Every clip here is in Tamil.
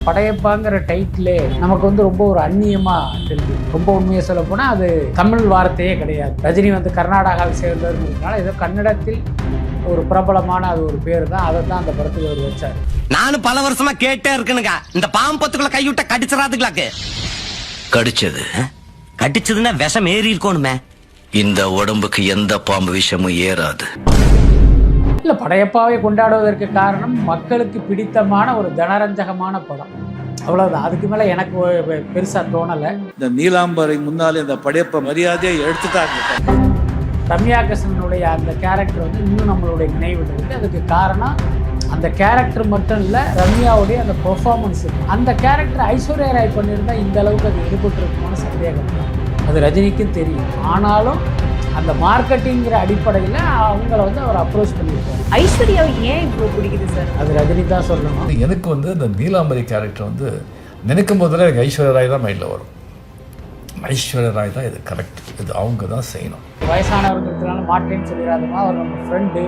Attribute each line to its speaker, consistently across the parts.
Speaker 1: படையப்பாங்கிற டைட்டிலே நமக்கு ரொம்ப ஒரு அந்நியமாக தெரியுது. ரொம்ப உண்மையை சொல்ல போனால் அது தமிழ் வார்த்தையே கிடையாது. ரஜினி கர்நாடகாவை சேர்ந்ததுனால ஏதோ கன்னடத்தில் ஒரு பிரபலமான அது ஒரு பேர் தான். அதை தான் அந்த படத்துக்கு அவர் வச்சார்.
Speaker 2: நானும் பல வருஷமா கேட்டே இருக்கணுங்க. இந்த பாம்பத்துக்குள்ள கைவிட்ட கடிச்சிடாதுங்களாக்கு. கடிச்சதுன்னா விஷம் ஏறி இருக்கணுமே.
Speaker 3: இந்த உடம்புக்கு எந்த பாம்பு விஷமும் ஏறாது.
Speaker 1: இல்லை, படையப்பாவை கொண்டாடுவதற்கு காரணம் மக்களுக்கு பிடித்தமான ஒரு ஜனரஞ்சகமான படம், அவ்வளவுதான். அதுக்கு மேல எனக்கு பெருசா தோணலை.
Speaker 4: இந்த நீலாம்பரை முன்னாலே இந்த படையப்ப மரியாதையை எடுத்துட்டாங்க.
Speaker 1: ரம்யா கிருஷ்ணனுடைய அந்த கேரக்டர் இன்னும் நம்மளுடைய நினைவில் இருக்கு. அதுக்கு காரணம் அந்த கேரக்டர் மட்டும் இல்லை, ரம்யாவுடைய அந்த பெர்ஃபார்மன்ஸ். அந்த கேரக்டர் ஐஸ்வர்யா ராய் பண்ணியிருந்தா இந்த அளவுக்கு அது எடுபட்டு இருக்குமான சந்தேகம். அது ரஜினிக்கும் தெரியும். ஆனாலும் அந்த மார்க்கெட்டிங்கிற அடிப்படையில் அவங்கள அவர் அப்ரோச் பண்ணியிருக்காரு.
Speaker 5: ஐஸ்வர்யாவை ஏன் இவ்வளோ பிடிக்குது சார்?
Speaker 1: அது ரஜினி தான் சொல்லணும்.
Speaker 6: எனக்கு இந்த நீலாம்பரி கேரக்டர் நினைக்கும் போதில் எனக்கு ஐஸ்வர்யா ராய் தான் மைண்டில் வரும். ஐஸ்வர்யா ராய் தான் இது கரெக்ட், இது அவங்க தான் செய்யணும்.
Speaker 1: வயசானவர்களுக்குனால மாட்டேன்னு சொல்லிடாதமா, அவர் நம்ம ஃப்ரெண்டு,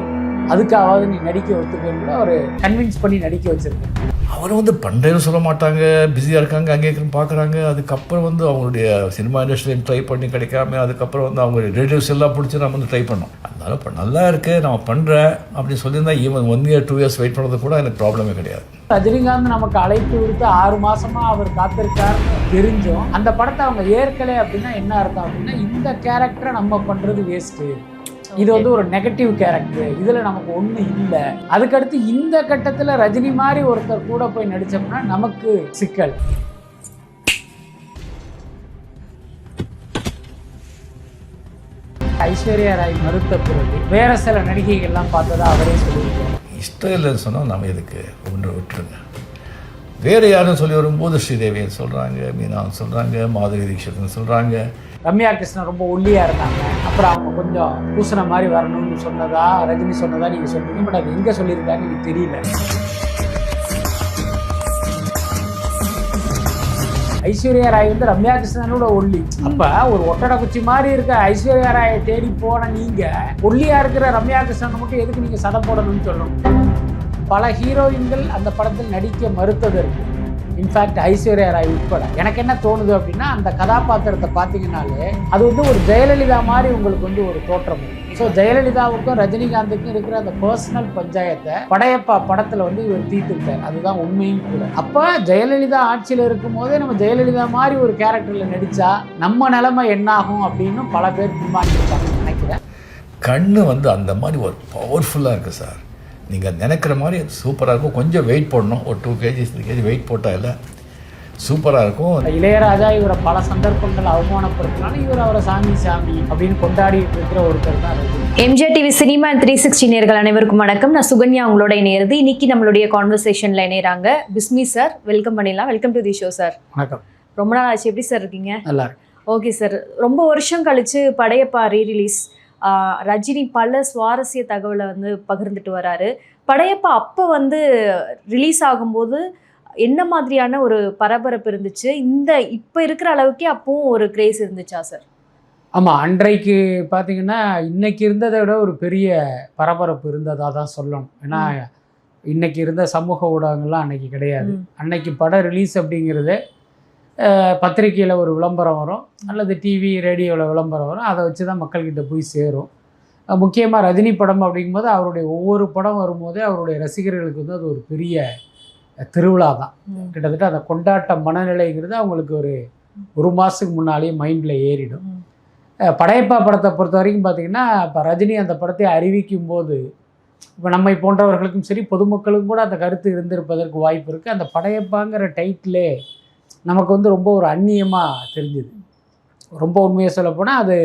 Speaker 1: அதுக்காவது நீ நடிக்க ஒத்துக்கன்னு கூட அவர் கன்வின்ஸ் பண்ணி நடிக்க வச்சிருக்கேன்.
Speaker 6: அவர் பண்ணுறேன்னு சொல்ல மாட்டாங்க, பிஸியாக இருக்காங்க, அங்கே பார்க்குறாங்க. அதுக்கப்புறம் அவங்களுடைய சினிமா இண்டஸ்ட்ரியில் ட்ரை பண்ணி கிடைக்காம, அதுக்கப்புறம் அவங்க ரிலேட்டிவ்ஸ் எல்லாம் பிடிச்சி நம்ம ட்ரை பண்ணோம். அதனால இப்போ நல்லா இருக்குது, நான் பண்ணுறேன் அப்படின்னு சொல்லியிருந்தா ஈவன் 1 year 2 years வெயிட் பண்ணுறது கூட எனக்கு ப்ராப்ளமே கிடையாது.
Speaker 1: ரஜினிகாந்த் நமக்கு அழைப்பு விடுத்து 6 மாசமா அவர் காத்திருக்காருன்னு தெரிஞ்சும் அந்த படத்தை அவங்க ஏற்கலை அப்படின்னா என்ன அர்த்தம் அப்படின்னா, இந்த கேரக்டரை நம்ம பண்ணுறது வேஸ்ட்டு, இது ஒரு நெகட்டிவ் கேரக்டர், இதுல நமக்கு ஒண்ணு இல்லை. அதுக்கடுத்து இந்த கட்டத்துல ரஜினி மாதிரி ஒருத்தர் கூட போய் நடிச்சோம்னா நமக்கு சிக்கல். ஐஸ்வர்யா ராய் மறுத்த பிறகு வேற சில நடிகைகள்லாம் பார்த்ததா அவரே சொல்லியிருக்காரு.
Speaker 6: இஷ்டம் இல்லைன்னு சொன்னால் நம்ம எதுக்கு ஒன்று விட்டுருங்க. வேறு யாரும் சொல்லி வரும்போது ஸ்ரீதேவியன் சொல்கிறாங்க, மீனான்னு சொல்கிறாங்க, மாதுரி தீட்சித்னு சொல்கிறாங்க.
Speaker 1: ரம்யா கிருஷ்ணன் ரொம்ப ஒல்லியாக இருந்தாங்க, அப்புறம் அவங்க கொஞ்சம் பூசண மாதிரி வரணும்னு சொன்னதா ரஜினி சொன்னதா நீங்கள் சொல்கிறீங்க. பட் அது எங்கே சொல்லியிருக்காங்கன்னு எனக்கு தெரியல. ஐஸ்வர்யா ராய் ரம்யா கிருஷ்ணனோட ஒல்லி. அப்போ ஒரு ஒட்டடை குச்சி மாதிரி இருக்க ஐஸ்வர்யா ராயை தேடி போன நீங்கள் ஒல்லியாக இருக்கிற ரம்யா கிருஷ்ணனை மட்டும் எதுக்கு நீங்கள் சடை போடணும்னு சொல்லணும். பல ஹீரோயின்கள் அந்த படத்தில் நடிக்க மறுத்தது இருக்கு. இன்ஃபேக்ட் ஐஸ்வர்யா ராய் உட்பட. எனக்கு என்ன தோணுது அப்படின்னா, அந்த கதாபாத்திரத்தை பார்த்தீங்கன்னாலே அது ஒரு ஜெயலலிதா மாதிரி உங்களுக்கு ஒரு தோற்றம். ஸோ ஜெயலலிதாவுக்கும் ரஜினிகாந்துக்கும் இருக்கிற அந்த பர்சனல் பஞ்சாயத்தை படையப்பா படத்தில் இவர் தீர்த்துக்கிட்டார். அதுதான் உண்மையும் கூட. அப்போ ஜெயலலிதா ஆட்சியில் இருக்கும் போதே நம்ம ஜெயலலிதா மாதிரி ஒரு கேரக்டரில் நடித்தா நம்ம நிலைமை என்னாகும் அப்படின்னு பல பேர் பின்வாங்கியிருக்காங்கன்னு நினைக்கிறேன்.
Speaker 6: கண்ணு அந்த மாதிரி ஒரு பவர்ஃபுல்லாக இருக்குது சார். நீங்கள் நினைக்கிற மாதிரி சூப்பராக இருக்கும். கொஞ்சம் வெயிட் போடணும், ஒரு 2 kg 3 kg வெயிட் போட்டால் இல்லை, சூப்பராக இருக்கும்.
Speaker 1: இளையராஜா இவரை பல சந்தர்ப்பங்கள் அவமானப்படுத்தினாலும் இவர் அவரை சாமி சாமி அப்படின்னு கொண்டாடிட்டு இருக்கிற ஒருத்தர் தான்.
Speaker 5: எம்ஜிஆர் டிவி சினிமா 360 நேயர்கள் அனைவருக்கும் வணக்கம். நான் சுகன்யா உங்களோட இணையிறது. இன்னைக்கு நம்மளுடைய கான்வர்சேஷன்ல இணையறாங்க பிஸ்மி சார். வெல்கம் பண்ணிடலாம். Welcome to the show sir.
Speaker 1: வணக்கம்.
Speaker 5: ரொம்ப நாள் ஆச்சு, எப்படி சார் இருக்கீங்க? நல்லா இருக்கு. ஓகே சார், ரொம்ப வருஷம் கழிச்சு படையப்பா ரீரிலீஸ். ரஜினி பல சுவாரஸ்ய தகவலை பகிர்ந்துட்டு வராரு. படையப்பா அப்போ ரிலீஸ் ஆகும்போது என்ன மாதிரியான ஒரு பரபரப்பு இருந்துச்சு? இப்போ இருக்கிற அளவுக்கே அப்பவும் ஒரு கிரேஸ் இருந்துச்சா சார்?
Speaker 1: ஆமாம், அன்றைக்கு பார்த்தீங்கன்னா இன்னைக்கு இருந்ததை விட ஒரு பெரிய பரபரப்பு இருந்ததாக தான் சொல்லணும். ஏன்னா இன்னைக்கு இருந்த சமூக ஊடகங்கள்லாம் அன்னைக்கு கிடையாது. அன்னைக்கு படம் ரிலீஸ் அப்படிங்கிறது பத்திரிக்கையில் ஒரு விளம்பரம் வரும், அல்லது டிவி ரேடியோவில் விளம்பரம் வரும். அதை வச்சு தான் மக்கள்கிட்ட போய் சேரும். முக்கியமாக ரஜினி படம் அப்படிங்கும்போது அவருடைய ஒவ்வொரு படம் வரும்போதே அவருடைய ரசிகர்களுக்கு அது ஒரு பெரிய திருவிழா தான். கிட்டத்தட்ட அந்த கொண்டாட்ட மனநிலைங்கிறது அவங்களுக்கு ஒரு மாதத்துக்கு முன்னாலேயே மைண்டில் ஏறிடும். படையப்பா படத்தை பொறுத்த வரைக்கும் பார்த்திங்கன்னா, இப்போ ரஜினி அந்த படத்தை அறிவிக்கும் போது இப்போ நம்மை போன்றவர்களுக்கும் சரி பொதுமக்களுக்கும் கூட அந்த கருத்து இருந்திருப்பதற்கு வாய்ப்பு இருக்குது. அந்த படையப்பாங்கிற டைட்டிலே நமக்கு ரொம்ப ஒரு அந்நியமாக தெரிஞ்சுது. ரொம்ப உண்மையை சொல்லப்போனால் அது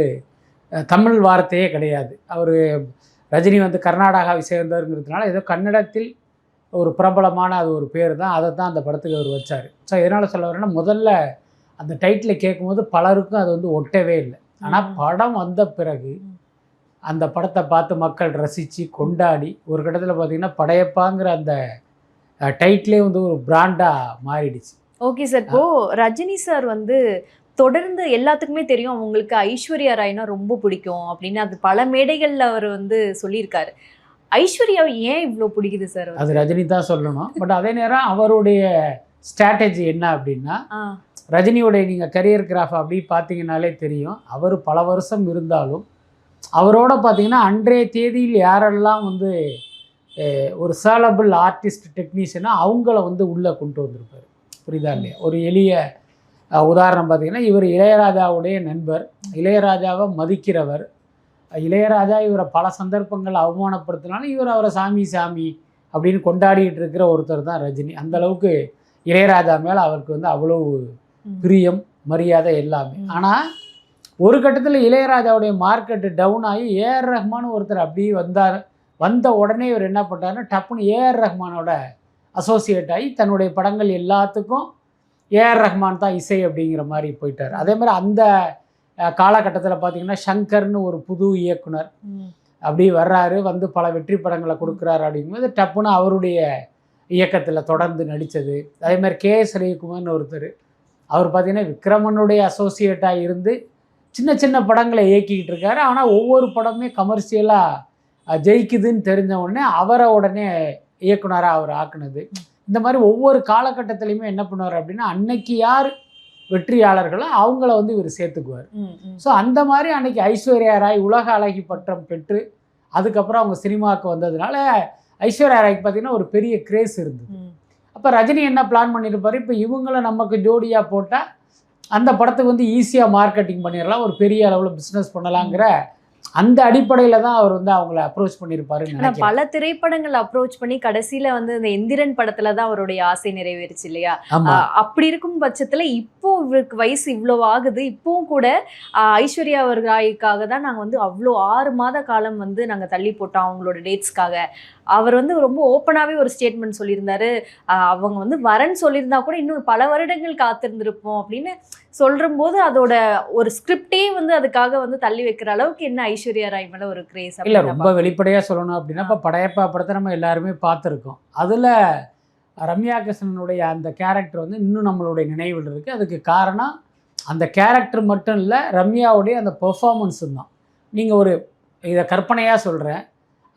Speaker 1: தமிழ் வார்த்தையே கிடையாது. அவர் ரஜினி கர்நாடகாவை சேர்ந்தவருங்கிறதுனால ஏதோ கன்னடத்தில் ஒரு பிரபலமான அது ஒரு பேர் தான். அதை தான் அந்த படத்துக்கு அவர் வச்சார். ஸோ எதனால் சொல்ல வரேன்னா, முதல்ல அந்த டைட்டிலை கேட்கும்போது பலருக்கும் அது ஒட்டவே இல்லை. ஆனால் படம் வந்த பிறகு அந்த படத்தை பார்த்து மக்கள் ரசித்து கொண்டாடி ஒரு கட்டத்தில் பார்த்திங்கன்னா படையப்பாங்கிற அந்த டைட்டிலே ஒரு பிராண்டாக மாறிடுச்சு.
Speaker 5: ஓகே சார், இப்போ ரஜினி சார் தொடர்ந்து எல்லாத்துக்குமே தெரியும் அவங்களுக்கு ஐஸ்வர்யா ராய்னா ரொம்ப பிடிக்கும் அப்படின்னு. அது பல மேடைகளில் அவர் சொல்லியிருக்காரு. ஐஸ்வர்யாவை ஏன் இவ்வளோ பிடிக்குது சார்?
Speaker 1: அது ரஜினி தான் சொல்லணும். பட் அதே நேரம் அவருடைய ஸ்ட்ராட்டஜி என்ன அப்படின்னா, ரஜினியோடைய நீங்கள் கரியர் கிராஃப் அப்படி பார்த்தீங்கன்னாலே தெரியும். அவர் பல வருஷம் இருந்தாலும் அவரோட பார்த்தீங்கன்னா அன்றைய தேதியில் யாரெல்லாம் வந்து ஒரு சேலபிள் ஆர்டிஸ்ட் டெக்னீஷியனா அவங்கள வந்து உள்ளே கொண்டு வந்திருப்பார். புரியுதா இல்லையா? ஒரு எளிய உதாரணம் பார்த்தீங்கன்னா, இவர் இளையராஜாவுடைய நண்பர், இளையராஜாவை மதிக்கிறவர். இளையராஜா இவரை பல சந்தர்ப்பங்கள் அவமானப்படுத்தினாலும் இவர் அவரை சாமி சாமி அப்படின்னு கொண்டாடிட்டு இருக்கிற ஒருத்தர் தான் ரஜினி. அந்த அளவுக்கு இளையராஜா மேலே அவருக்கு வந்து அவ்வளோ பிரியம், மரியாதை எல்லாமே. ஆனால் ஒரு கட்டத்தில் இளையராஜாவுடைய மார்க்கெட்டு டவுன் ஆகி ஏஆர் ரஹ்மான் ஒருத்தர் அப்படியே வந்த உடனே இவர் என்ன பண்ணுறாருன்னா, டப்புன்னு ஏஆர் ரஹ்மானோட அசோசியேட் ஆகி தன்னுடைய படங்கள் எல்லாத்துக்கும் ஏஆர் ரஹ்மான் தான் இசை அப்படிங்கிற மாதிரி போயிட்டார். அதே மாதிரி அந்த காலகட்டத்தில் பார்த்திங்கன்னா சங்கர்னு ஒரு புது இயக்குனர் அப்படி வர்றாரு, வந்து பல வெற்றி படங்களை கொடுக்குறாரு. அப்படிங்கும்போது டப்புன்னு அவருடைய இயக்கத்தில் தொடர்ந்து நடித்தது. அதே மாதிரி கேஎஸ் ரவிக்குமார்னு ஒருத்தர், அவர் பார்த்திங்கன்னா விக்ரமனுடைய அசோசியேட்டாக இருந்து சின்ன சின்ன படங்களை இயக்கிக்கிட்டு இருக்காரு. ஆனால் ஒவ்வொரு படமே கமர்ஷியலாக ஜெயிக்குதுன்னு தெரிஞ்ச உடனே அவரை உடனே இயக்குனராக அவர் ஆக்குனது. இந்த மாதிரி ஒவ்வொரு காலகட்டத்திலையுமே என்ன பண்ணுவார் அப்படின்னா, அன்னைக்கு யார் வெற்றியாளர்களோ அவங்கள வந்து இவர் சேர்த்துக்குவார். ஸோ அந்த மாதிரி அன்னைக்கு ஐஸ்வர்யா ராய் உலக அழகி பட்டம் பெற்று அதுக்கப்புறம் அவங்க சினிமாவுக்கு வந்ததுனால ஐஸ்வர்யா ராய்க்கு பார்த்தீங்கன்னா ஒரு பெரிய கிரேஸ் இருந்தது. அப்போ ரஜினி என்ன பிளான் பண்ணியிருப்பார், இப்போ இவங்கள நமக்கு ஜோடியாக போட்டால் அந்த படத்துக்கு வந்து ஈஸியாக மார்க்கெட்டிங் பண்ணிடலாம், ஒரு பெரிய அளவில் பிஸ்னஸ் பண்ணலாங்கிற அந்த அடிப்படையில் தான் அவர் வந்து அவங்கள அப்ரோச் பண்ணியிருப்பாரு.
Speaker 5: பல திரைப்படங்கள் அப்ரோச் பண்ணி கடைசியில வந்து இந்த எந்திரன் படத்துல தான் அவருடைய ஆசை நிறைவேறுச்சு இல்லையா? அப்படி இருக்கும் பட்சத்துல இப்போ இவருக்கு வயசு இவ்வளோ ஆகுது, இப்பவும் கூட ஐஸ்வர்யா ராய்க்காக தான் நாங்கள் வந்து அவ்வளோ 6 மாத காலம் வந்து நாங்கள் தள்ளி போட்டோம் அவங்களோட டேட்ஸ்க்காக. அவர் வந்து ரொம்ப ஓப்பனாகவே ஒரு ஸ்டேட்மெண்ட் சொல்லியிருந்தாரு, அவங்க வந்து வரன்னு சொல்லியிருந்தா கூட இன்னும் பல வருடங்கள் காத்திருந்திருப்போம் அப்படின்னு சொல்லும்போது அதோட ஒரு ஸ்கிரிப்டே வந்து அதுக்காக வந்து தள்ளி வைக்கிற அளவுக்கு என்ன ஐஸ்வர்யா ராய் மேலே ஒரு கிரேஸ்.
Speaker 1: இல்லை, ரொம்ப வெளிப்படையாக சொல்லணும் அப்படின்னா, இப்போ படையப்பா படத்தை நம்ம எல்லாருமே பார்த்துருக்கோம். அதில் ரம்யா கிருஷ்ணனுடைய அந்த கேரக்டர் வந்து இன்னும் நம்மளுடைய நினைவில் இருக்குது. அதுக்கு காரணம் அந்த கேரக்டர் மட்டும் இல்லை, ரம்யாவுடைய அந்த பெர்ஃபார்மன்ஸும் தான். நீங்கள் ஒரு இதை கற்பனையாக சொல்கிறேன்,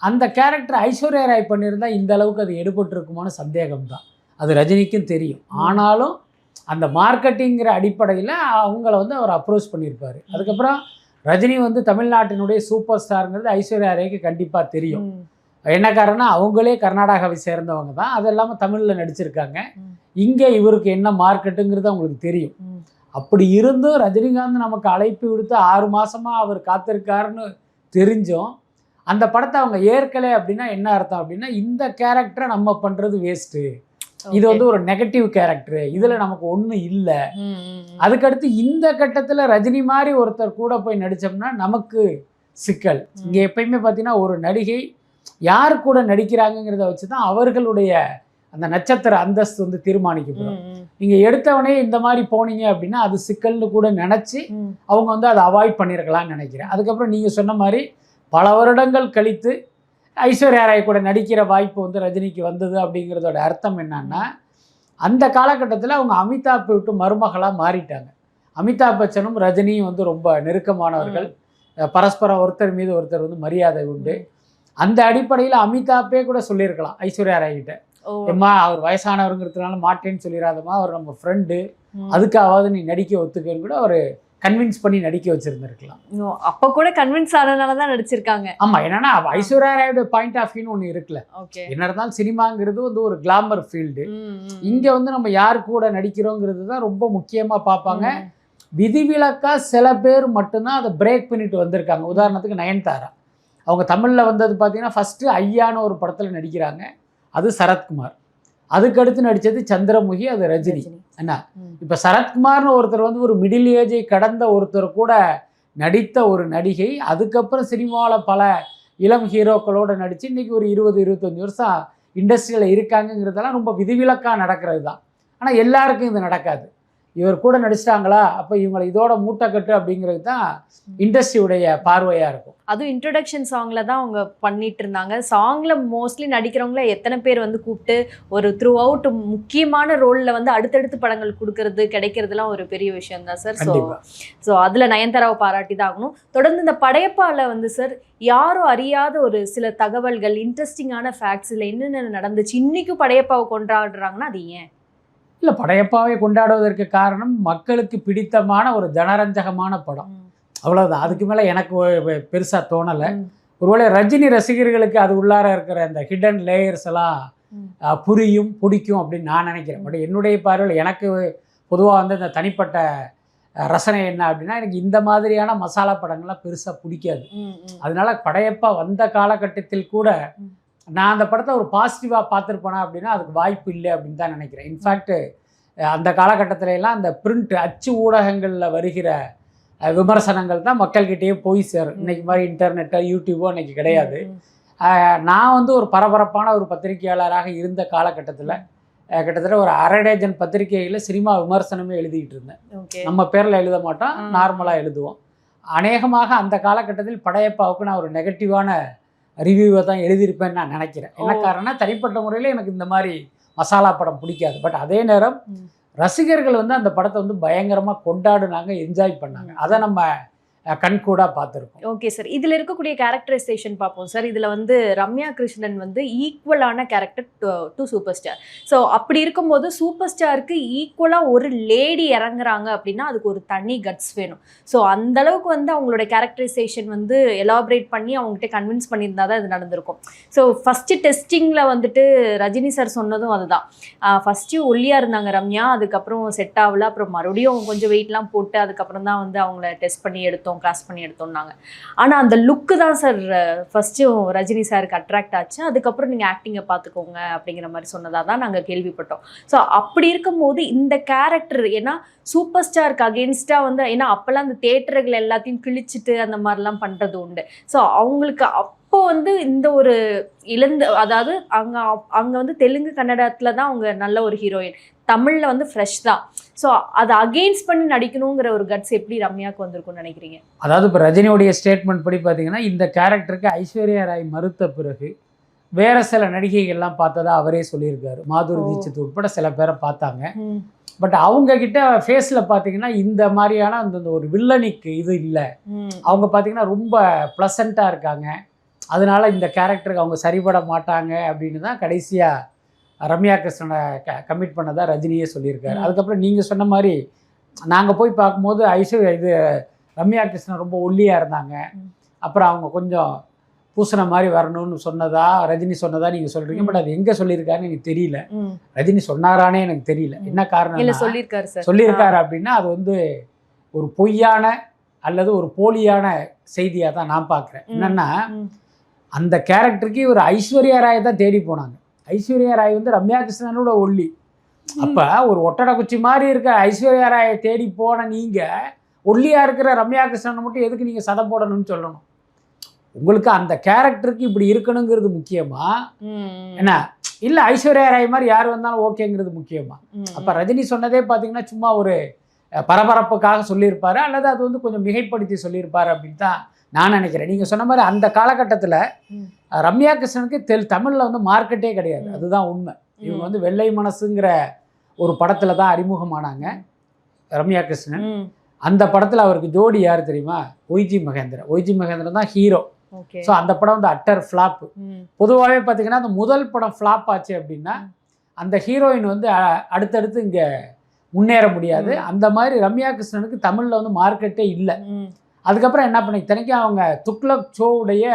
Speaker 1: அந்த கேரக்டர் ஐஸ்வர்யா ராய் பண்ணியிருந்தால் இந்த அளவுக்கு அது எடுபட்டுருக்குமான சந்தேகம் தான். அது ரஜினிக்கும் தெரியும். ஆனாலும் அந்த மார்க்கெட்டிங்கிற அடிப்படையில் அவங்கள வந்து அவர் அப்ரோச் பண்ணியிருப்பார். அதுக்கப்புறம் ரஜினி வந்து தமிழ்நாட்டினுடைய சூப்பர் ஸ்டாருங்கிறது ஐஸ்வர்யா ராய்க்கு கண்டிப்பாக தெரியும். என்ன காரணம், அவங்களே கர்நாடகாவை சேர்ந்தவங்க தான், அது இல்லாமல் தமிழில் நடிச்சிருக்காங்க. இங்கே இவருக்கு என்ன மார்க்கெட்டுங்கிறது அவங்களுக்கு தெரியும். அப்படி இருந்தும் ரஜினிகாந்த் நமக்கு அழைப்பு விடுத்து 6 மாதமாக அவர் காத்திருக்காருன்னு தெரிஞ்சும் அந்த படத்தை அவங்க ஏற்கலை அப்படின்னா என்ன அர்த்தம் அப்படின்னா, இந்த கேரக்டரை நம்ம பண்ணுறது வேஸ்ட்டு, இது வந்து ஒரு நெகட்டிவ் கேரக்டரு, இதில் நமக்கு ஒன்றும் இல்லை. அதுக்கடுத்து இந்த கட்டத்தில் ரஜினி மாதிரி ஒருத்தர் கூட போய் நடித்தோம்னா நமக்கு சிக்கல். இங்கே எப்பயுமே பார்த்தீங்கன்னா ஒரு நடிகை யார் கூட நடிக்கிறாங்கிறத வச்சு தான் அவர்களுடைய அந்த நட்சத்திர அந்தஸ்து வந்து தீர்மானிக்கப்படும். நீங்கள் எடுத்தவனே இந்த மாதிரி போனீங்க அப்படின்னா அது சிக்கல்னு கூட நினச்சி அவங்க வந்து அதை அவாய்ட் பண்ணியிருக்கலாம்னு நினைக்கிறேன். அதுக்கப்புறம் நீங்கள் சொன்ன மாதிரி பல வருடங்கள் கழித்து ஐஸ்வர்யா ராய் கூட நடிக்கிற வாய்ப்பு வந்து ரஜினிக்கு வந்தது. அப்படிங்கிறதோட அர்த்தம் என்னன்னா, அந்த காலகட்டத்தில் அவங்க அமிதாப் விட்டு மருமகளாக மாறிட்டாங்க. அமிதாப் பச்சனும் ரஜினியும் வந்து ரொம்ப நெருக்கமானவர்கள், பரஸ்பரம் ஒருத்தர் மீது ஒருத்தர் வந்து மரியாதை உண்டு. அந்த அடிப்படையில் அமிதாப்பே கூட சொல்லியிருக்கலாம் ஐஸ்வர்யா ராய் கிட்ட, அம்மா அவர் வயசானவருங்கிறதுனால மாட்டேன்னு சொல்லிடாதம்மா, அவர் நம்ம ஃப்ரெண்டு, அதுக்காவது நீ நடிக்க ஒத்துக்கன்னு கூட அவர் கன்வின்ஸ் பண்ணி நடிக்க வச்சிருந்துருக்கலாம்.
Speaker 5: அப்போ கூட கன்வின்ஸ் ஆனதுனால தான் நடிச்சிருக்காங்க.
Speaker 1: ஆமாம், என்னன்னா ஐஸ்வர்யா ராயோட பாயிண்ட் ஆஃப் வியூன்னு ஒன்று இருக்குல்ல. என்ன இருந்தாலும் சினிமாங்கிறது வந்து ஒரு கிளாமர் ஃபீல்டு. இங்கே வந்து நம்ம யார் கூட நடிக்கிறோங்கிறது தான் ரொம்ப முக்கியமாக பார்ப்பாங்க. விதிவிலக்கா சில பேர் மட்டும்தான் அதை பிரேக் பண்ணிட்டு வந்திருக்காங்க. உதாரணத்துக்கு நயன்தாரா, அவங்க தமிழில் வந்தது பார்த்தீங்கன்னா ஃபஸ்ட்டு ஐயான்னு ஒரு படத்தில் நடிக்கிறாங்க, அது சரத்குமார். அதுக்கடுத்து நடித்தது சந்திரமுகி, அது ரஜினி. என்ன இப்போ சரத்குமார்னு ஒருத்தர் வந்து ஒரு மிடில் ஏஜை கடந்த ஒருத்தர் கூட நடித்த ஒரு நடிகை, அதுக்கப்புறம் சினிமாவில் பல இளம் ஹீரோக்களோடு நடித்து இன்றைக்கி ஒரு 20-25 வருஷம் இண்டஸ்ட்ரியில் இருக்காங்கங்கிறதெல்லாம் ரொம்ப விதிவிலக்காக நடக்கிறது தான். ஆனால் எல்லாருக்கும் இது நடக்காது. இவர் கூட நடிச்சிட்டாங்களா, அப்போ இவங்களை இதோட மூட்டை கட்டு அப்படிங்கிறது தான் இண்டஸ்ட்ரியுடைய பார்வையாக இருக்கும்.
Speaker 5: அதுவும் இன்ட்ரொடக்ஷன் சாங்கில் தான் அவங்க பண்ணிட்டு இருந்தாங்க. சாங்கில் மோஸ்ட்லி நடிக்கிறவங்கள எத்தனை பேர் வந்து கூப்பிட்டு ஒரு த்ரூ அவுட் முக்கியமான ரோலில் வந்து அடுத்தடுத்து படங்கள் கொடுக்கறது கிடைக்கிறதுலாம் ஒரு பெரிய விஷயம் தான் சார். ஸோ அதில் நயன்தாராவை பாராட்டி தான் ஆகணும். தொடர்ந்து இந்த படையப்பாவில் வந்து சார் யாரும் அறியாத ஒரு சில தகவல்கள், இன்ட்ரெஸ்டிங்கான ஃபேக்ட்ஸ், இல்லை என்னென்ன நடந்துச்சு, இன்றைக்கும் படையப்பாவை கொண்டாடுறாங்கன்னா அது ஏன்?
Speaker 1: இல்லை, படையப்பாவை கொண்டாடுவதற்கு காரணம் மக்களுக்கு பிடித்தமான ஒரு ஜனரஞ்சகமான படம், அவ்வளோதான். அதுக்கு மேலே எனக்கு பெருசாக தோணலை. ஒருவேளை ரஜினி ரசிகர்களுக்கு அது உள்ளார இருக்கிற அந்த ஹிடன் லேயர்ஸ் எல்லாம் புரியும், பிடிக்கும் அப்படின்னு நான் நினைக்கிறேன். பட் என்னுடைய பார்வையில் எனக்கு பொதுவாக வந்து இந்த தனிப்பட்ட ரசனை என்ன அப்படின்னா, எனக்கு இந்த மாதிரியான மசாலா படங்கள்லாம் பெருசாக பிடிக்காது. அதனால படையப்பா வந்த காலகட்டத்தில் கூட நான் அந்த படத்தை ஒரு பாசிட்டிவாக பார்த்துருப்பேனா அப்படின்னா அதுக்கு வாய்ப்பு இல்லை அப்படின்னு தான் நினைக்கிறேன். இன்ஃபேக்ட் அந்த காலகட்டத்தில எல்லாம் அந்த பிரிண்ட் அச்சு ஊடகங்களில் வருகிற விமர்சனங்கள் தான் மக்கள்கிட்டயே போய் சேரும். இன்றைக்கி மாதிரி இன்டர்நெட்டோ யூடியூபோ அன்றைக்கி கிடையாது. நான் வந்து ஒரு பரபரப்பான ஒரு பத்திரிகையாளராக இருந்த காலகட்டத்தில் கிட்டத்தட்ட ஒரு அரை டஜன் பத்திரிகைகளில் சினிமா விமர்சனமே எழுதிக்கிட்டு இருந்தேன். நம்ம பேரில் எழுத மாட்டோம், நார்மலாக எழுதுவோம். அநேகமாக அந்த காலகட்டத்தில் படையப்பாவுக்கு நான் ஒரு நெகட்டிவான ரிவ்யூவை தான் எழுதியிருப்பேன்னு நான் நினைக்கிறேன். என்ன காரணம்னா, தனிப்பட்ட முறையில் எனக்கு இந்த மாதிரி மசாலா படம் பிடிக்காது. பட் அதே நேரம் ரசிகர்கள் வந்து அந்த படத்தை வந்து பயங்கரமாக கொண்டாடுனாங்க, என்ஜாய் பண்ணாங்க. அதை நம்ம கண்கூடாக பார்த்துருக்கோம்.
Speaker 5: ஓகே சார், இதில் இருக்கக்கூடிய கேரக்டரைசேஷன் பார்ப்போம் சார். இதில் வந்து ரம்யா கிருஷ்ணன் வந்து ஈக்குவலான character to super star. So அப்படி இருக்கும்போது சூப்பர் ஸ்டாருக்கு ஈக்குவலாக ஒரு லேடி இறங்குறாங்க அப்படின்னா அதுக்கு ஒரு தனி கட்ஸ் வேணும். ஸோ அந்தளவுக்கு வந்து அவங்களோட கேரக்டரைசேஷன் வந்து எலாபரேட் பண்ணி அவங்ககிட்ட கன்வின்ஸ் பண்ணியிருந்தா தான் இது நடந்திருக்கும். ஸோ ஃபஸ்ட்டு டெஸ்டிங்கில் வந்துட்டு ரஜினி சார் சொன்னதும் அதுதான். ஃபஸ்ட்டு ஒல்லியாக இருந்தாங்க ரம்யா, அதுக்கப்புறம் செட் ஆகல, அப்புறம் மறுபடியும் கொஞ்சம் வெயிட்லாம் போட்டு அதுக்கப்புறம் தான் வந்து அவங்கள டெஸ்ட் பண்ணி எடுத்தோம், கிராஸ் பண்ணி எடுத்தோம்னாங்க. ஆனால் அந்த லுக்கு தான் சார் ஃபஸ்ட்டும் ரஜினி சாருக்கு அட்ராக்ட் ஆச்சு. அதுக்கப்புறம் நீங்கள் ஆக்டிங்கை பார்த்துக்கோங்க அப்படிங்கிற மாதிரி சொன்னதாக தான் நாங்கள் கேள்விப்பட்டோம். ஸோ அப்படி இருக்கும்போது இந்த கேரக்டர், ஏன்னா சூப்பர் ஸ்டாருக்கு அகெயின்ஸ்டாக வந்து, ஏன்னா அப்போல்லாம் அந்த தேட்டர்கள் எல்லாத்தையும் கிழிச்சிட்டு அந்த மாதிரிலாம் பண்ணுறது உண்டு. ஸோ அவங்களுக்கு அப்போ வந்து இந்த ஒரு அதாவது அங்கே வந்து தெலுங்கு கன்னடத்தில் தான் அவங்க நல்ல ஒரு ஹீரோயின், தமிழில் வந்து ஃப்ரெஷ் தான். ஸோ அதை அகெயின்ஸ்ட் பண்ணி நடிக்கணுங்கிற ஒரு கட்ஸ் எப்படி ரம்யாவுக்கு வந்திருக்கும்னு நினைக்கிறீங்க?
Speaker 1: அதாவது இப்போ ரஜினியோடைய ஸ்டேட்மெண்ட் படி பார்த்தீங்கன்னா, இந்த கேரக்டருக்கு ஐஸ்வர்யா ராய் மறுத்த பிறகு வேறு சில நடிகைகள்லாம் பார்த்ததா அவரே சொல்லியிருக்காரு. மாதுரி தீட்சித் உட்பட சில பேரை பார்த்தாங்க. பட் அவங்கக்கிட்ட ஃபேஸில் பார்த்தீங்கன்னா இந்த மாதிரியான அந்த ஒரு வில்லனிக்கு இது இல்லை. அவங்க பார்த்தீங்கன்னா ரொம்ப ப்ளசண்ட்டாக இருக்காங்க. அதனால இந்த கேரக்டருக்கு அவங்க சரிபட மாட்டாங்க அப்படின்னு தான் கடைசியாக ரம்யா கிருஷ்ணனை கமிட் பண்ணதாக ரஜினியே சொல்லியிருக்காரு. அதுக்கப்புறம் நீங்கள் சொன்ன மாதிரி நாங்கள் போய் பார்க்கும்போது ரம்யா கிருஷ்ணன் ரொம்ப ஒல்லியாக இருந்தாங்க. அப்புறம் அவங்க கொஞ்சம் பூசண மாதிரி வரணும்னு சொன்னதா ரஜினி சொன்னதா நீங்கள் சொல்கிறீங்க. பட் அது எங்கே சொல்லியிருக்காருன்னு எனக்கு தெரியல. ரஜினி சொன்னாரானே எனக்கு தெரியல. என்ன காரணம் சொல்லியிருக்காரு அப்படின்னா, அது வந்து ஒரு பொய்யான அல்லது ஒரு போலியான செய்தியாக தான் நான் பார்க்குறேன். என்னென்னா, அந்த கேரக்டருக்கு ஒரு ஐஸ்வர்யா ராயை தான் தேடி போனாங்க. ஐஸ்வர்யா ராய் வந்து ரம்யா கிருஷ்ணனோட ஒல்லி. அப்போ ஒரு ஒட்டடை குச்சி மாதிரி இருக்க ஐஸ்வர்யா ராயை தேடி போன நீங்கள் ஒல்லியாக இருக்கிற ரம்யா கிருஷ்ணனை மட்டும் எதுக்கு நீங்கள் சதை போடணும்னு சொல்லணும்? உங்களுக்கு அந்த கேரக்டருக்கு இப்படி இருக்கணுங்கிறது முக்கியமா, என்ன இல்லை ஐஸ்வர்யா ராய் மாதிரி யார் வந்தாலும் ஓகேங்கிறது முக்கியமா? அப்போ ரஜினி சொன்னதே பார்த்தீங்கன்னா சும்மா ஒரு பரபரப்புக்காக சொல்லியிருப்பாரு, அல்லது அது வந்து கொஞ்சம் மிகைப்படுத்தி சொல்லியிருப்பாரு அப்படின்னு தான் நான் நினைக்கிறேன். நீங்கள் சொன்ன மாதிரி அந்த காலகட்டத்தில் ரம்யா கிருஷ்ணனுக்கு தமிழில் வந்து மார்க்கெட்டே கிடையாது. அதுதான் உண்மை. இவங்க வந்து வெள்ளை மனசுங்கிற ஒரு படத்தில் தான் அறிமுகமானாங்க ரம்யா கிருஷ்ணன். அந்த படத்தில் அவருக்கு ஜோடி யார் தெரியுமா? ஒய்ஜி மகேந்திரன் தான் ஹீரோ. ஸோ அந்த படம் வந்து அட்டர் ஃப்ளாப்பு. பொதுவாகவே பார்த்தீங்கன்னா அந்த முதல் படம் ஃப்ளாப் ஆச்சு அப்படின்னா அந்த ஹீரோயின் வந்து அடுத்தடுத்து இங்கே முன்னேற முடியாது. அந்த மாதிரி ரம்யா கிருஷ்ணனுக்கு தமிழில் வந்து மார்க்கெட்டே இல்லை. அதுக்கப்புறம் என்ன பண்ணி இத்தனைக்கும் அவங்க துக்ளக் ஷோவுடைய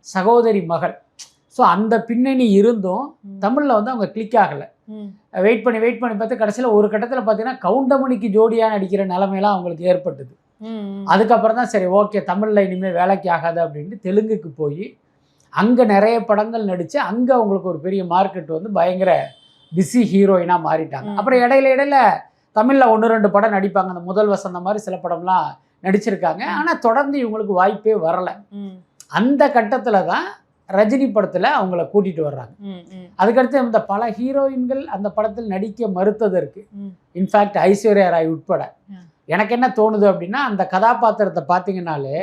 Speaker 1: சகோதரி மகள். ஸோ அந்த பின்னணி இருந்தும் தமிழில் வந்து அவங்க கிளிக் ஆகலை. வெயிட் பண்ணி பார்த்து கடைசியில் ஒரு கட்டத்தில் பார்த்தீங்கன்னா கவுண்டமணிக்கு ஜோடியாக நடிக்கிற நிலைமையெல்லாம் அவங்களுக்கு ஏற்பட்டது. அதுக்கப்புறம் தான் சரி ஓகே தமிழில் இனிமேல் வேலைக்கு ஆகாது அப்படின்ட்டு தெலுங்குக்கு போய் அங்கே நிறைய படங்கள் நடித்து அங்கே அவங்களுக்கு ஒரு பெரிய மார்க்கெட் வந்து பயங்கர பிஸி ஹீரோயினாக மாறிட்டாங்க. அப்புறம் இடையில தமிழில் 1-2 படம் நடிப்பாங்க. அந்த முதல் வசந்த மாதிரி சில படம்லாம் நடிச்சிருக்காங்க. ஆனால் தொடர்ந்து இவங்களுக்கு வாய்ப்பே வரலை. அந்த கட்டத்தில் தான் ரஜினி படத்தில் அவங்கள கூட்டிகிட்டு வர்றாங்க. அதுக்கடுத்து இந்த பல ஹீரோயின்கள் அந்த படத்தில் நடிக்க மறுத்ததற்கு, இன்ஃபேக்ட் ஐஸ்வர்யா ராய் உட்பட, எனக்கு என்ன தோணுது அப்படின்னா, அந்த கதாபாத்திரத்தை பார்த்தீங்கன்னாலே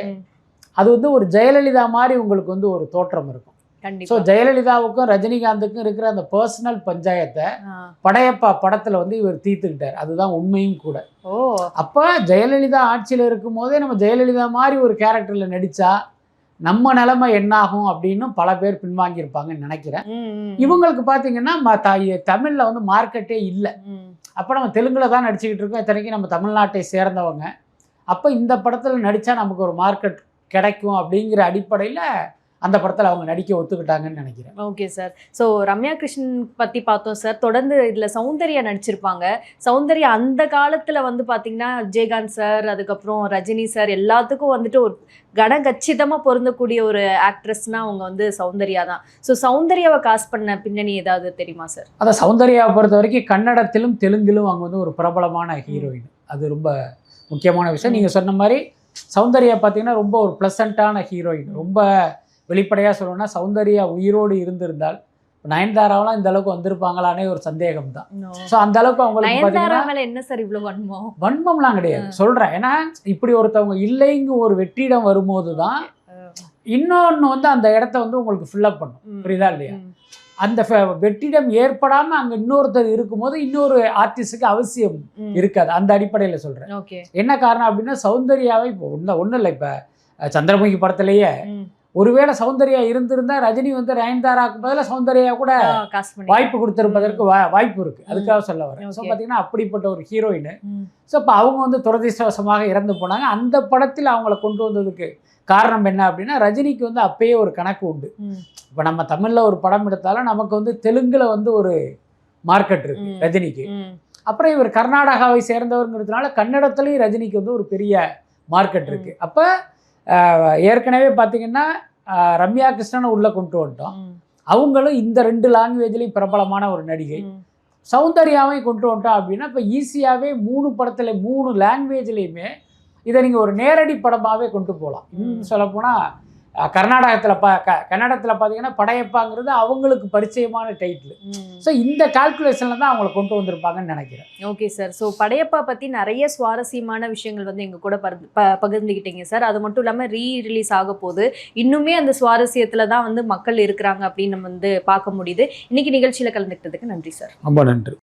Speaker 1: அது வந்து ஒரு ஜெயலலிதா மாதிரி உங்களுக்கு வந்து ஒரு தோற்றம் இருக்கும். ஸோ ஜெயலலிதாவுக்கும் ரஜினிகாந்துக்கும் இருக்கிற அந்த பர்சனல் பஞ்சாயத்தை படையப்பா படத்தில் வந்து இவர் தீர்த்துக்கிட்டார். அதுதான் உண்மையும் கூட. அப்போ ஜெயலலிதா ஆட்சியில் இருக்கும் போதே நம்ம ஜெயலலிதா மாதிரி ஒரு கேரக்டரில் நடித்தா நம்ம நிலைமை என்னாகும் அப்படின்னு பல பேர் பின்வாங்கியிருப்பாங்கன்னு நினைக்கிறேன். இவங்களுக்கு பார்த்தீங்கன்னா தமிழில் வந்து மார்க்கெட்டே இல்லை. அப்போ நம்ம தெலுங்கில் தான் நடிச்சுக்கிட்டு இருக்கோம், இத்தனைக்கும் நம்ம தமிழ்நாட்டை சேர்ந்தவங்க. அப்போ இந்த படத்தில் நடித்தா நமக்கு ஒரு மார்க்கெட் கிடைக்கும் அப்படிங்கிற அடிப்படையில் அந்த படத்தில் அவங்க நடிக்க ஒத்துக்கிட்டாங்கன்னு நினைக்கிறேன்.
Speaker 5: Okay sir. So Ramya Krishnan பற்றி பார்த்தோம் சார். தொடர்ந்து இதில் சௌந்தர்யா நடிச்சிருப்பாங்க. சௌந்தர்யா அந்த காலத்தில் வந்து பார்த்தீங்கன்னா விஜயகாந்த் சார், அதுக்கப்புறம் ரஜினி சார் எல்லாத்துக்கும் வந்துட்டு ஒரு கனகச்சிதமாக பொருந்தக்கூடிய ஒரு ஆக்ட்ரஸ்னால் அவங்க வந்து சௌந்தர்யா தான். ஸோ சௌந்தர்யாவை காஸ்ட் பண்ண பின்னணி ஏதாவது தெரியுமா சார்?
Speaker 1: அதை சௌந்தர்யாவை பொறுத்த வரைக்கும் கன்னடத்திலும் தெலுங்கிலும் அவங்க வந்து ஒரு பிரபலமான ஹீரோயின். அது ரொம்ப முக்கியமான விஷயம். நீங்கள் சொன்ன மாதிரி சௌந்தர்யா பார்த்தீங்கன்னா ரொம்ப ஒரு ப்ளசண்ட்டான ஹீரோயின். ரொம்ப வெளிப்படையாக சொல்லணும்னா சௌந்தர்யா உயிரோடு இருந்திருந்தால் நயன்தாராவெல்லாம் இந்த அளவுக்கு வந்திருப்பாங்களானே ஒரு சந்தேகம் தான். ஸோ அந்த அளவுக்கு அவங்களுக்கு பார்த்தீங்கன்னா
Speaker 5: என்ன சார் இவ்வளோ
Speaker 1: வன்மம்லாம் கிடையாது சொல்கிறேன். ஏன்னா இப்படி ஒருத்தவங்க இல்லைங்க ஒரு வெற்றிடம் வரும்போது தான் இன்னொன்று வந்து அந்த இடத்த வந்து உங்களுக்கு ஃபில்லப் பண்ணும். புரியுதா இல்லையா? அந்த வெற்றிடம் ஏற்படாமல் அங்கே இன்னொருத்தர் இருக்கும்போது இன்னொரு ஆர்டிஸ்டுக்கு அவசியம் இருக்காது. அந்த அடிப்படையில் சொல்கிறேன். என்ன காரணம் அப்படின்னா சௌந்தர்யாவை இப்போ ஒன்றும் இல்லை, இப்போ சந்திரமுகி படத்துலேயே ஒருவேளை சௌந்தர்யா இருந்திருந்தா ரஜினி வந்து நயன்தாராக்கு பதிலாக சௌந்தர்யா கூட வாய்ப்பு கொடுத்திருப்பதற்கு வாய்ப்பு இருக்கு. அதுக்காக சொல்ல வரேன். ஸோ பார்த்தீங்கன்னா அப்படிப்பட்ட ஒரு ஹீரோயின். ஸோ இப்போ அவங்க வந்து துரதிர்ஷ்டவசமாக இறந்து போனாங்க. அந்த படத்தில் அவங்கள கொண்டு வந்ததுக்கு காரணம் என்ன அப்படின்னா ரஜினிக்கு வந்து அப்பயே ஒரு கணக்கு உண்டு. இப்போ நம்ம தமிழில் ஒரு படம் எடுத்தாலும் நமக்கு வந்து தெலுங்குல வந்து ஒரு மார்க்கெட் இருக்கு ரஜினிக்கு. அப்புறம் இவர் கர்நாடகாவை சேர்ந்தவருங்கிறதுனால கன்னடத்துலேயும் ரஜினிக்கு வந்து ஒரு பெரிய மார்க்கெட் இருக்கு. அப்போ ஏற்கனவே பார்த்தீங்கன்னா ரம்யா கிருஷ்ணனை உள்ளே கொண்டு வந்துட்டோம். அவங்களும் இந்த 2 லாங்குவேஜ்லேயும் பிரபலமான ஒரு நடிகை. சௌந்தர்யாவையும் கொண்டு வந்துட்டோம் அப்படின்னா இப்போ ஈஸியாகவே 3 படத்தில் 3 லாங்குவேஜ்லேயுமே இதை நீங்கள் ஒரு நேரடி படமாகவே கொண்டு போகலாம். இன்னும் சொல்லப்போனால் கன்னடத்தில் பார்த்தீங்கன்னா படையப்பாங்கிறது அவங்களுக்கு பரிச்சயமான டைட்டில். ஸோ இந்த கால்குலேஷனில் தான் அவங்கள கொண்டு வந்திருப்பாங்கன்னு நினைக்கிறேன்.
Speaker 5: Okay sir. ஸோ படையப்பா பற்றி நிறைய சுவாரஸ்யமான விஷயங்கள் வந்து எங்கள் கூட பகிர்ந்துக்கிட்டீங்க சார். அது மட்டும் இல்லாமல் ரீரிலீஸ் ஆக போது இன்னுமே அந்த சுவாரஸ்யத்தில் தான் வந்து மக்கள் இருக்கிறாங்க அப்படின்னு நம்ம வந்து பார்க்க முடியுது. இன்னைக்கு நிகழ்ச்சியில் கலந்துக்கிட்டதுக்கு நன்றி சார்.
Speaker 1: ரொம்ப நன்றி.